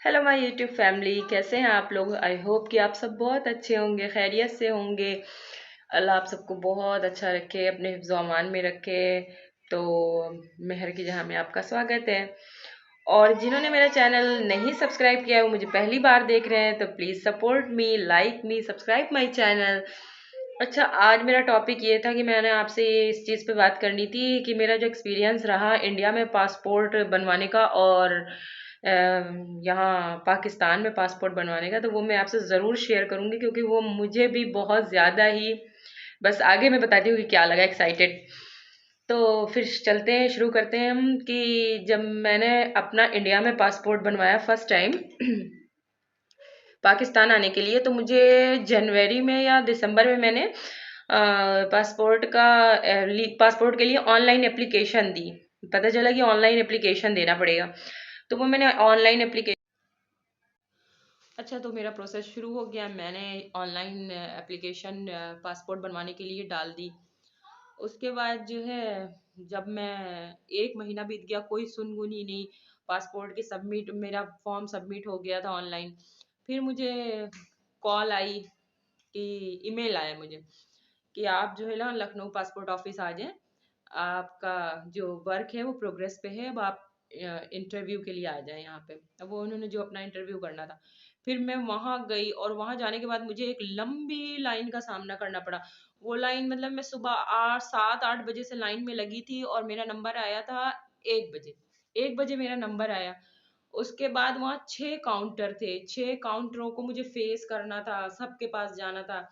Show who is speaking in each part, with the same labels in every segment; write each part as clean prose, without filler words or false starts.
Speaker 1: Hello my YouTube family, कैसे हैं आप लोग। आई होप कि आप सब बहुत अच्छे होंगे, खैरियत से होंगे। अल्लाह आप सबको बहुत अच्छा रखे, अपने हिफ्ज़ व अमान में रखे। तो मेहर की जहाँ में आपका स्वागत है। और जिन्होंने मेरा चैनल नहीं सब्सक्राइब किया है वो मुझे पहली बार देख रहे हैं तो please support me, like me, subscribe my channel. अच्छा, आज मेरा टॉपिक ये था कि मैंने आपसे इस चीज़ पे बात करनी थी कि मेरा जो एक्सपीरियंस रहा इंडिया में पासपोर्ट बनवाने का और यहाँ पाकिस्तान में पासपोर्ट बनवाने का, तो वो मैं आपसे ज़रूर शेयर करूँगी क्योंकि वो मुझे भी बहुत ज़्यादा ही, बस आगे मैं बताती हूँ कि क्या लगा एक्साइटेड। तो फिर चलते हैं, शुरू करते हैं हम कि जब मैंने अपना इंडिया में पासपोर्ट बनवाया फर्स्ट टाइम पाकिस्तान आने के लिए, तो मुझे जनवरी में या दिसंबर में मैंने पासपोर्ट के लिए ऑनलाइन एप्लीकेशन दी। पता चला कि ऑनलाइन एप्लीकेशन देना पड़ेगा, तो वो मैंने ऑनलाइन एप्लीकेशन। अच्छा, तो मेरा प्रोसेस शुरू हो गया। मैंने ऑनलाइन एप्लीकेशन पासपोर्ट बनवाने के लिए डाल दी। उसके बाद जो है, जब मैं एक महीना बीत गया, कोई सुनगुन ही नहीं। पासपोर्ट की सबमिट, मेरा फॉर्म सबमिट हो गया था ऑनलाइन। फिर मुझे कॉल आई कि ईमेल आया मुझे कि आप जो है ना लखनऊ पासपोर्ट ऑफिस आ जाएं। आपका जो वर्क है वो प्रोग्रेस पे है, अब आप इंटरव्यू के लिए आ जाएं यहाँ पे। अब वो उन्होंने जो अपना इंटरव्यू करना था, फिर मैं वहां गई और वहां जाने के बाद मुझे एक लंबी लाइन का सामना करना पड़ा। वो लाइन मतलब मैं सुबह 7-8 बजे से लाइन में लगी थी और मेरा नंबर आया था 1 बजे। 1 बजे मेरा नंबर आया। उसके बाद वहाँ 6 काउंटर थे, 6 काउंटरों को मुझे फेस करना था, सबके पास जाना था।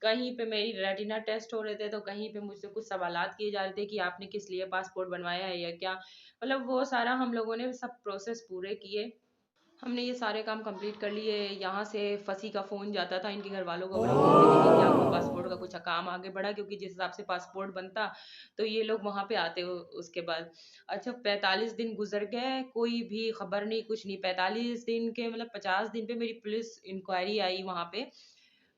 Speaker 1: कहीं पे मेरी रेटिना टेस्ट हो रहे थे तो कहीं पे मुझसे कुछ सवालात किए जा रहे थे कि आपने किस लिए पासपोर्ट बनवाया है या क्या। मतलब वो सारा हम लोगों ने सब प्रोसेस पूरे किए। हमने ये सारे काम कंप्लीट कर लिए। यहाँ से फंसी का फ़ोन जाता था इनके घर वालों को, वो लोग बोलते थे कि क्या हुआ, पासपोर्ट का कुछ काम आगे बढ़ा, क्योंकि जिस हिसाब से पासपोर्ट बनता तो ये लोग वहाँ पे आते उसके बाद। अच्छा, 45 दिन गुजर गए, कोई भी खबर नहीं, कुछ नहीं। 45 दिन के मतलब 50 दिन पे मेरी पुलिस इंक्वायरी आई वहाँ पे,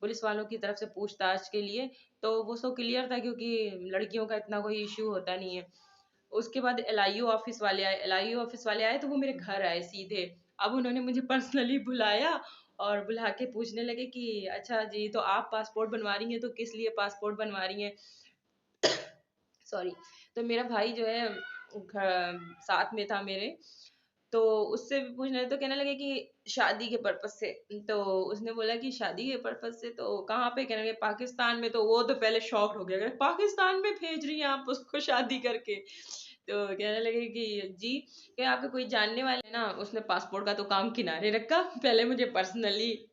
Speaker 1: पुलिस वालों की तरफ से पूछताछ के लिए। तो वो सब क्लियर था क्योंकि लड़कियों का इतना कोई इश्यू होता नहीं है। उसके बाद एलआईओ ऑफिस वाले आए, एलआईओ ऑफिस वाले आए तो वो मेरे घर आए सीधे। अब उन्होंने मुझे पर्सनली बुलाया और बुला के पूछने लगे कि अच्छा जी, तो आप पासपोर्ट बनवा रही हैं, तो किस लिए पासपोर्ट बनवा रही हैं। सॉरी। तो मेरा भाई जो है साथ में था मेरे, तो उससे भी पूछने लगे तो कहने लगे कि शादी के पर्पज से। तो उसने बोला कि शादी के पर्पज से, तो कहाँ पे, कहने लगे पाकिस्तान में। तो वो तो पहले शॉक्ड हो गया, कहने, पाकिस्तान में भेज रही हैं आप उसको शादी करके। तो कहने लगे कि जी, क्या आपके कोई जानने वाले हैं ना। उसने पासपोर्ट का तो काम किनारे रखा, पहले मुझे पर्सनली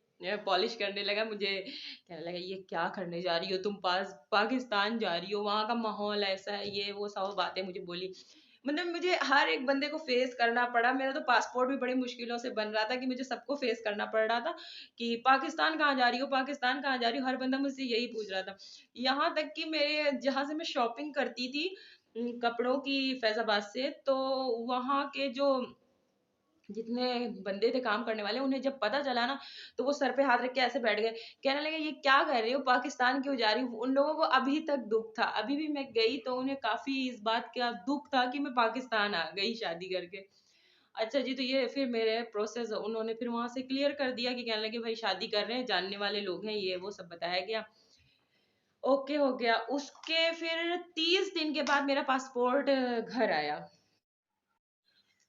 Speaker 1: पॉलिश करने लगा। मुझे कहने लगा ये क्या करने जा रही हो तुम, पाकिस्तान जा रही हो, वहां का माहौल ऐसा है, ये वो सब बातें मुझे बोली। मतलब मुझे हर एक बंदे को फेस करना पड़ा। मेरा तो पासपोर्ट भी बड़ी मुश्किलों से बन रहा था कि मुझे सबको फेस करना पड़ रहा था कि पाकिस्तान कहाँ जा रही हो, पाकिस्तान कहाँ जा रही हो, हर बंदा मुझसे यही पूछ रहा था। यहाँ तक कि मेरे जहाँ से मैं शॉपिंग करती थी कपड़ों की, फैजाबाद से, तो वहाँ के जो जितने बंदे थे काम करने वाले, उन्हें जब पता चला ना, तो वो सर पे हाथ रख के ऐसे बैठ गए। कहने लगे ये क्या कर रही हो, पाकिस्तान क्यों जा रही हो। उन लोगों को अभी तक दुख था, अभी भी मैं गई तो उन्हें काफी इस बात का दुख था कि मैं पाकिस्तान आ गई शादी करके। अच्छा जी, तो ये फिर मेरे प्रोसेस उन्होंने फिर वहां से क्लियर कर दिया कि कहने लगे भाई शादी कर रहे हैं, जानने वाले लोग हैं, ये वो सब बताया गया। ओके हो गया। उसके फिर 30 दिन के बाद मेरा पासपोर्ट घर आया।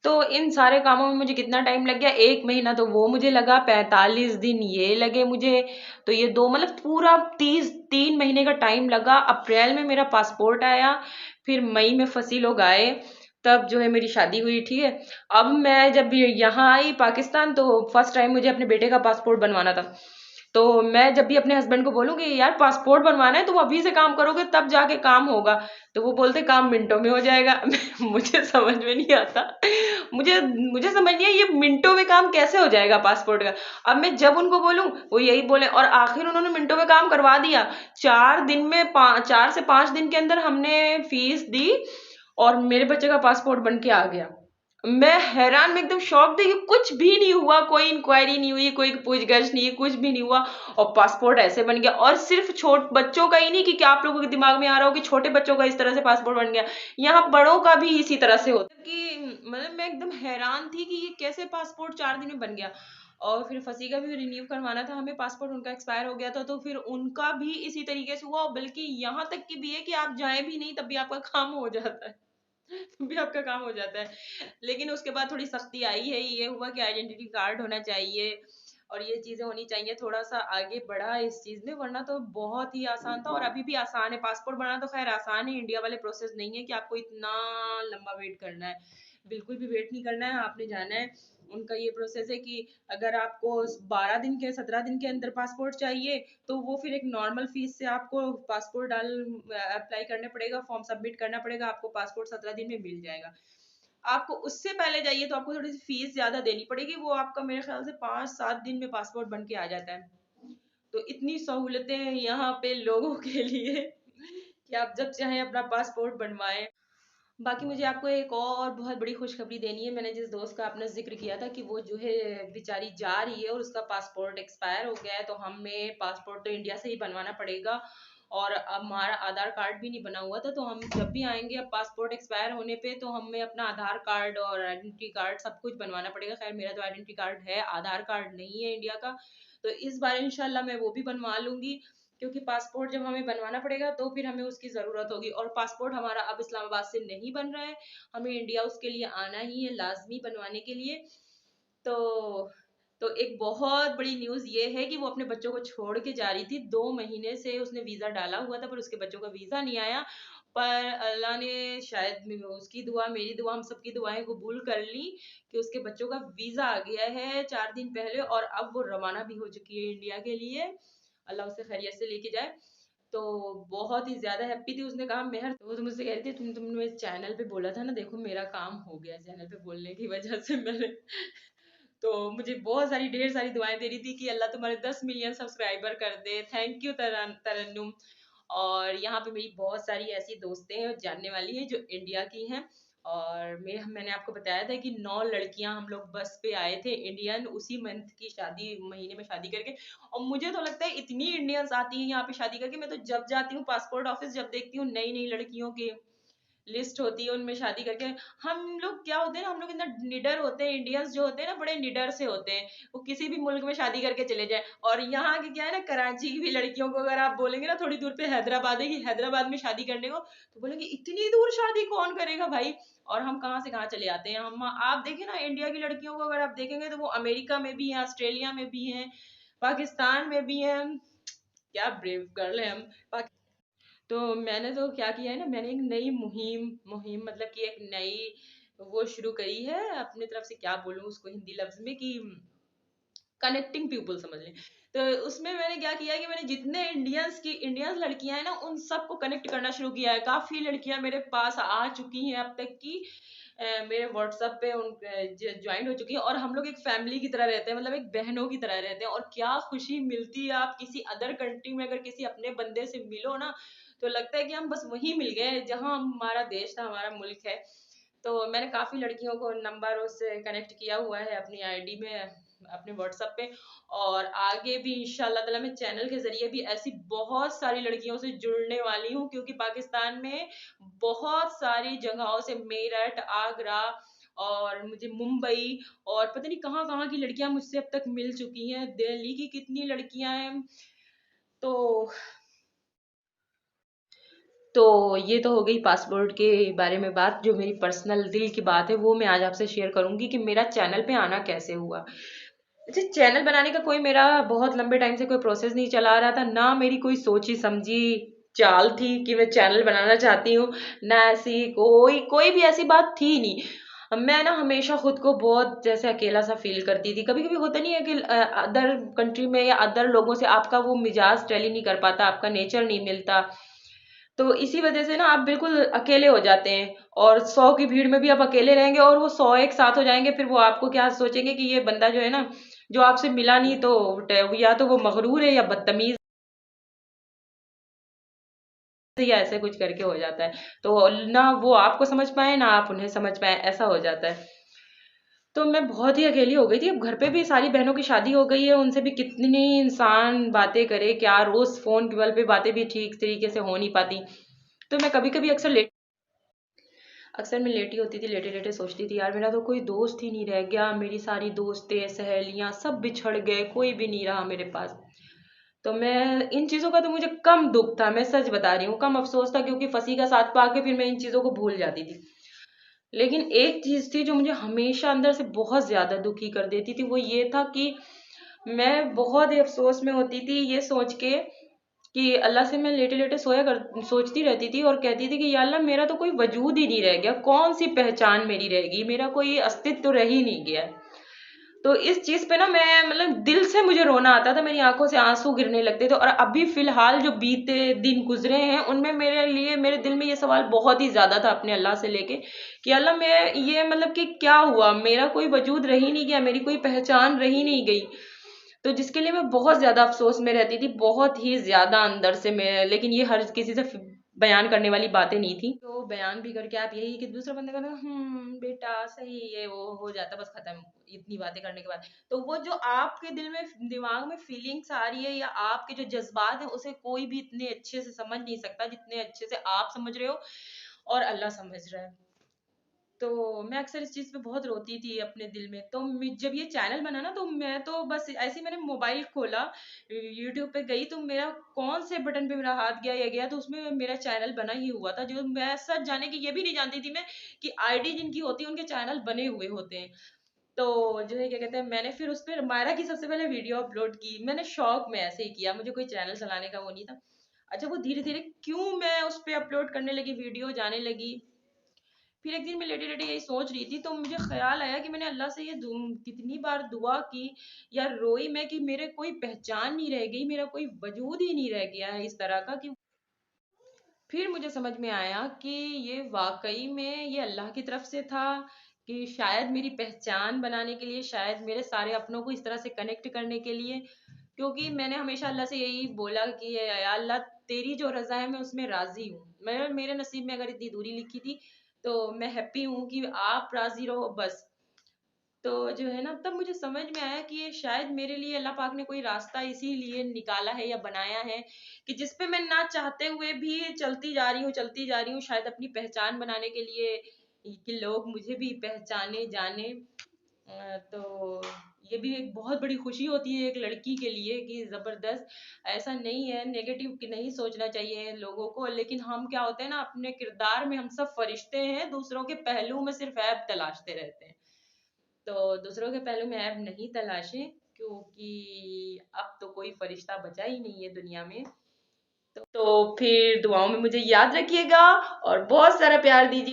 Speaker 1: तो इन सारे कामों में मुझे कितना टाइम लग गया, एक महीना तो वो मुझे लगा, 45 दिन ये लगे मुझे। तो ये दो मतलब पूरा 3 महीने का टाइम लगा। अप्रैल में मेरा पासपोर्ट आया, फिर मई में फंसी लोग आए, तब जो है मेरी शादी हुई। ठीक है। अब मैं जब यहाँ आई पाकिस्तान, तो फर्स्ट टाइम मुझे अपने बेटे का पासपोर्ट बनवाना था। तो मैं जब भी अपने हस्बैंड को बोलूंगी यार पासपोर्ट बनवाना है, तुम अभी से काम करोगे तब जाके काम होगा, तो वो बोलते काम मिनटों में हो जाएगा। मुझे समझ में नहीं आता। मुझे मुझे समझ नहीं है ये मिनटों में काम कैसे हो जाएगा पासपोर्ट का। अब मैं जब उनको बोलूं वो यही बोले, और आखिर उन्होंने मिनटों में काम करवा दिया। 4 दिन में 4 से 5 दिन के अंदर हमने फीस दी और मेरे बच्चे का पासपोर्ट बन के आ गया। मैं हैरान, मैं एकदम शॉक थी कि कुछ भी नहीं हुआ, कोई इंक्वायरी नहीं हुई, कोई पूछगछ नहीं, कुछ भी नहीं हुआ और पासपोर्ट ऐसे बन गया। और सिर्फ छोट बच्चों का ही नहीं कि क्या आप लोगों के दिमाग में आ रहा हो कि छोटे बच्चों का इस तरह से पासपोर्ट बन गया, यहाँ बड़ों का भी इसी तरह से होता है कि मतलब मैं एकदम हैरान थी कि ये कैसे पासपोर्ट 4 दिन में बन गया। और फिर फंसी का भी रिन्यू करवाना था हमें, पासपोर्ट उनका एक्सपायर हो गया था, तो फिर उनका भी इसी तरीके से हुआ। और बल्कि यहाँ तक की भी है कि आप जाए भी नहीं तब भी आपका काम हो जाता है। भी आपका काम हो जाता है। लेकिन उसके बाद थोड़ी सख्ती आई है, ये हुआ कि आइडेंटिटी कार्ड होना चाहिए और ये चीजें होनी चाहिए। थोड़ा सा आगे बढ़ा इस चीज में, वरना तो बहुत ही आसान था और अभी भी आसान है। पासपोर्ट बनाना तो खैर आसान है, इंडिया वाले प्रोसेस नहीं है कि आपको इतना लंबा वेट करना है। बिल्कुल भी वेट नहीं करना है, आपने जाना है। उनका ये प्रोसेस है कि अगर आपको 12 दिन के 17 दिन के अंदर पासपोर्ट चाहिए तो वो फिर एक नॉर्मल फीस से आपको पासपोर्ट डाल अप्लाई करने पड़ेगा, फॉर्म सबमिट करना पड़ेगा, आपको पासपोर्ट 17 दिन में मिल जाएगा। आपको उससे पहले जाइए तो आपको थोड़ी सी फीस ज्यादा देनी पड़ेगी, वो आपका मेरे ख्याल से 5-7 दिन में पासपोर्ट बन के आ जाता है। तो इतनी सहूलतें हैं यहाँ पे लोगों के लिए कि आप जब चाहें अपना पासपोर्ट बनवाएं। बाकी मुझे आपको एक और बहुत बड़ी खुशखबरी देनी है। मैंने जिस दोस्त का आपने जिक्र किया था कि वो जो है बेचारी जा रही है और उसका पासपोर्ट एक्सपायर हो गया है, तो हमें पासपोर्ट तो इंडिया से ही बनवाना पड़ेगा। और अब हमारा आधार कार्ड भी नहीं बना हुआ था, तो हम जब भी आएंगे अब पासपोर्ट एक्सपायर होने पे तो हमें अपना आधार कार्ड और आइडेंटिटी कार्ड सब कुछ बनवाना पड़ेगा। खैर मेरा तो आइडेंटिटी कार्ड है, आधार कार्ड नहीं है इंडिया का, तो इस बार इंशाल्लाह मैं वो भी बनवा लूंगी। क्योंकि पासपोर्ट जब हमें बनवाना पड़ेगा तो फिर हमें उसकी ज़रूरत होगी। और पासपोर्ट हमारा अब इस्लामाबाद से नहीं बन रहा है, हमें इंडिया उसके लिए आना ही है लाजमी बनवाने के लिए। तो एक बहुत बड़ी न्यूज़ ये है कि वो अपने बच्चों को छोड़ के जा रही थी। 2 महीने से उसने वीज़ा डाला हुआ था पर उसके बच्चों का वीज़ा नहीं आया। पर अल्लाह ने शायद उसकी दुआ, मेरी दुआ, हम सबकी दुआएं कबूल कर ली कि उसके बच्चों का वीज़ा आ गया है 4 दिन पहले और अब वो रवाना भी हो चुकी है इंडिया के लिए। अल्लाह उसे खैरियत से लेके जाए। तो बहुत ही ज्यादा हैप्पी थी। उसने कहा मेहर, तो मुझसे कह रही थी तुमने चैनल पे बोला था ना, देखो मेरा काम हो गया चैनल पे बोलने की वजह से मैंने तो मुझे बहुत सारी ढेर सारी दुआएं दे रही थी कि अल्लाह तुम्हारे 10 मिलियन सब्सक्राइबर कर दे। थैंक यू तरन्नुम। और यहाँ पे मेरी बहुत सारी ऐसी दोस्तें हैं जानने वाली हैं जो इंडिया की हैं। और मैंने आपको बताया था कि 9 लड़कियां हम लोग बस पे आए थे इंडियन, उसी मंथ की शादी, महीने में शादी करके। और मुझे तो लगता है इतनी इंडियंस आती हैं यहाँ पे शादी करके, मैं तो जब जाती हूँ पासपोर्ट ऑफिस, जब देखती हूँ नई नई लड़कियों की लिस्ट होती है उनमें शादी करके। हम लोग क्या होते हैं ना, हम लोग इतना निडर होते हैं, इंडियंस जो होते हैं ना बड़े निडर से होते हैं, वो किसी भी मुल्क में शादी करके चले जाए। और यहाँ की क्या है ना, कराची की भी लड़कियों को अगर आप बोलेंगे ना थोड़ी दूर पे हैदराबाद है कि हैदराबाद में शादी करने को, तो बोलेंगे इतनी दूर शादी कौन करेगा भाई। और हम कहाँ से कहाँ चले आते हैं। हम आप देखें ना इंडिया की लड़कियों को अगर आप देखेंगे तो वो अमेरिका में भी हैं, ऑस्ट्रेलिया में भी हैं, पाकिस्तान में भी हैं। क्या ब्रेव गर्ल है हम। तो मैंने तो क्या किया है ना, मैंने एक नई मुहिम मुहिम मतलब कि एक नई वो शुरू करी है अपनी तरफ से, क्या बोलूं उसको हिंदी लफ्ज में, कि कनेक्टिंग पीपल समझ लें। तो उसमें मैंने क्या किया है कि मैंने जितने इंडियंस लड़कियां हैं ना उन सबको कनेक्ट करना शुरू किया है। काफी लड़कियां मेरे पास आ चुकी हैं अब तक की, मेरे व्हाट्सएप पे उन ज्वाइन हो चुकी है और हम लोग एक फैमिली की तरह रहते हैं, मतलब एक बहनों की तरह रहते हैं। और क्या खुशी मिलती है, आप किसी अदर कंट्री में अगर किसी अपने बंदे से मिलो ना तो लगता है कि हम बस वहीं मिल गए जहां हमारा देश था, हमारा मुल्क है। तो मैंने काफी लड़कियों को नंबर से कनेक्ट किया हुआ है अपनी आईडी में, अपने व्हाट्सएप पे। और आगे भी इंशाल्लाह ताला मैं चैनल के जरिए भी ऐसी बहुत सारी लड़कियों से जुड़ने वाली हूँ, क्योंकि पाकिस्तान में बहुत सारी जगहों से, मेरठ, आगरा और मुझे मुंबई और पता नहीं कहाँ कहाँ की लड़कियां मुझसे अब तक मिल चुकी हैं, दिल्ली की कितनी लड़कियां हैं। तो ये तो हो गई पासपोर्ट के बारे में बात। जो मेरी पर्सनल दिल की बात है वो मैं आज आपसे शेयर करूंगी कि मेरा चैनल पे आना कैसे हुआ। अच्छा, चैनल बनाने का कोई मेरा बहुत लंबे टाइम से कोई प्रोसेस नहीं चला आ रहा था, ना मेरी कोई सोची समझी चाल थी कि मैं चैनल बनाना चाहती हूँ, ना ऐसी कोई कोई भी ऐसी बात थी नहीं। मैं ना हमेशा खुद को बहुत जैसे अकेला सा फील करती थी। कभी कभी होता नहीं है कि अदर कंट्री में या अदर लोगों से आपका वो मिजाज टैली नहीं कर पाता, आपका नेचर नहीं मिलता। तो इसी वजह से ना आप बिल्कुल अकेले हो जाते हैं। और 100 की भीड़ में भी आप अकेले रहेंगे और वो 100 एक साथ हो जाएंगे, फिर वो आपको क्या सोचेंगे कि ये बंदा जो है ना, जो आपसे मिला नहीं, तो या तो वो मगरूर है या बदतमीज है या ऐसे कुछ करके हो जाता है। तो ना वो आपको समझ पाए ना आप उन्हें समझ पाए, ऐसा हो जाता है। तो मैं बहुत ही अकेली हो गई थी। अब घर पे भी सारी बहनों की शादी हो गई है, उनसे भी कितनी इंसान बातें करे, क्या रोज फोन कॉल पे बातें भी ठीक तरीके से हो नहीं पाती। तो मैं कभी कभी अक्सर मैं लेटी होती थी, लेटे लेटे सोचती थी यार मेरा तो कोई दोस्त ही नहीं रह गया, मेरी सारी दोस्तें सहेलियां सब बिछड़ गए, कोई भी नहीं रहा मेरे पास। तो मैं इन चीजों का तो मुझे कम दुख था, मैं सच बता रही हूँ, कम अफसोस था, क्योंकि फंसी का साथ पाके फिर मैं इन चीजों को भूल जाती थी। लेकिन एक चीज थी जो मुझे हमेशा अंदर से बहुत ज्यादा दुखी कर देती थी, वो ये था कि मैं बहुत ही अफसोस में होती थी ये सोच के कि अल्लाह से मैं लेटे लेटे सोचती रहती थी और कहती थी कि या अल्लाह मेरा तो कोई वजूद ही नहीं रह गया, कौन सी पहचान मेरी रहेगी, मेरा कोई अस्तित्व तो रह ही नहीं गया। तो इस चीज पे ना मैं मतलब दिल से मुझे रोना आता था, मेरी आंखों से आंसू गिरने लगते थे। और अभी फिलहाल जो बीते दिन गुजरे हैं उनमें मेरे लिए मेरे दिल में ये सवाल बहुत ही ज्यादा था अपने अल्लाह से लेके कि अल्लाह मैं ये मतलब कि क्या हुआ, मेरा कोई वजूद रह ही नहीं गया, मेरी कोई पहचान रही नहीं गई। तो जिसके लिए मैं बहुत ज्यादा अफसोस में रहती थी, बहुत ही ज्यादा अंदर से मैं, लेकिन ये हर किसी से बयान करने वाली बातें नहीं थी। तो बयान भी करके आप यही कि दूसरा बंदे का ना बेटा सही है, वो हो जाता बस खत्म, इतनी बातें करने के बाद। तो वो जो आपके दिल में दिमाग में फीलिंग्स आ रही है या आपके जो जज्बात है उसे कोई भी इतने अच्छे से समझ नहीं सकता जितने अच्छे से आप समझ रहे हो और अल्लाह समझ रहा है। तो मैं अक्सर इस चीज पे बहुत रोती थी अपने दिल में। तो जब ये चैनल बना ना तो मैं तो बस ऐसे ही मैंने मोबाइल खोला, यूट्यूब पे गई, तो मेरा कौन से बटन पे मेरा हाथ गया या गया तो उसमें मेरा चैनल बना ही हुआ था। जो मैं सच जाने की ये भी नहीं जानती थी मैं कि आईडी जिनकी होती है उनके चैनल बने हुए होते हैं। तो जो है क्या कहते हैं, मैंने फिर उस पर मायरा की सबसे पहले वीडियो अपलोड की, मैंने शौक में ऐसे ही किया, मुझे कोई चैनल चलाने का वो नहीं था। अच्छा वो धीरे धीरे क्यों मैं उस पर अपलोड करने लगी, वीडियो जाने लगी। फिर एक दिन मैं लेटे लेटे यही सोच रही थी तो मुझे ख्याल आया कि मैंने अल्लाह से ये कितनी बार दुआ की या रोई मैं कि मेरे कोई पहचान नहीं रह गई, मेरा कोई वजूद ही नहीं रह गया है इस तरह का। कि फिर मुझे समझ में आया कि ये वाकई में ये अल्लाह की तरफ से था, कि शायद मेरी पहचान बनाने के लिए, शायद मेरे सारे अपनों को इस तरह से कनेक्ट करने के लिए। क्योंकि मैंने हमेशा अल्लाह से यही बोला कि या अल्लाह तेरी जो रजा है मैं उसमें राजी हूँ, मैं मेरे नसीब में अगर इतनी दूरी लिखी थी तो मैं हैप्पी हूँ कि आप राजी रहो बस। तो जो है ना तब मुझे समझ में आया कि ये शायद मेरे लिए अल्लाह पाक ने कोई रास्ता इसीलिए निकाला है या बनाया है कि जिसपे मैं ना चाहते हुए भी चलती जा रही हूँ, शायद अपनी पहचान बनाने के लिए, कि लोग मुझे भी पहचाने जाने। तो ये भी एक बहुत बड़ी खुशी होती है एक लड़की के लिए कि जबरदस्त। ऐसा नहीं है, नेगेटिव कि नहीं सोचना चाहिए लोगों को, लेकिन हम क्या होते हैं ना अपने किरदार में हम सब फरिश्ते हैं, दूसरों के पहलू में सिर्फ ऐब तलाशते रहते हैं। तो दूसरों के पहलू में ऐब नहीं तलाशें, क्योंकि अब तो कोई फरिश्ता बचा ही नहीं है दुनिया में। तो फिर दुआओं में मुझे याद रखिएगा और बहुत सारा प्यार दीजिए।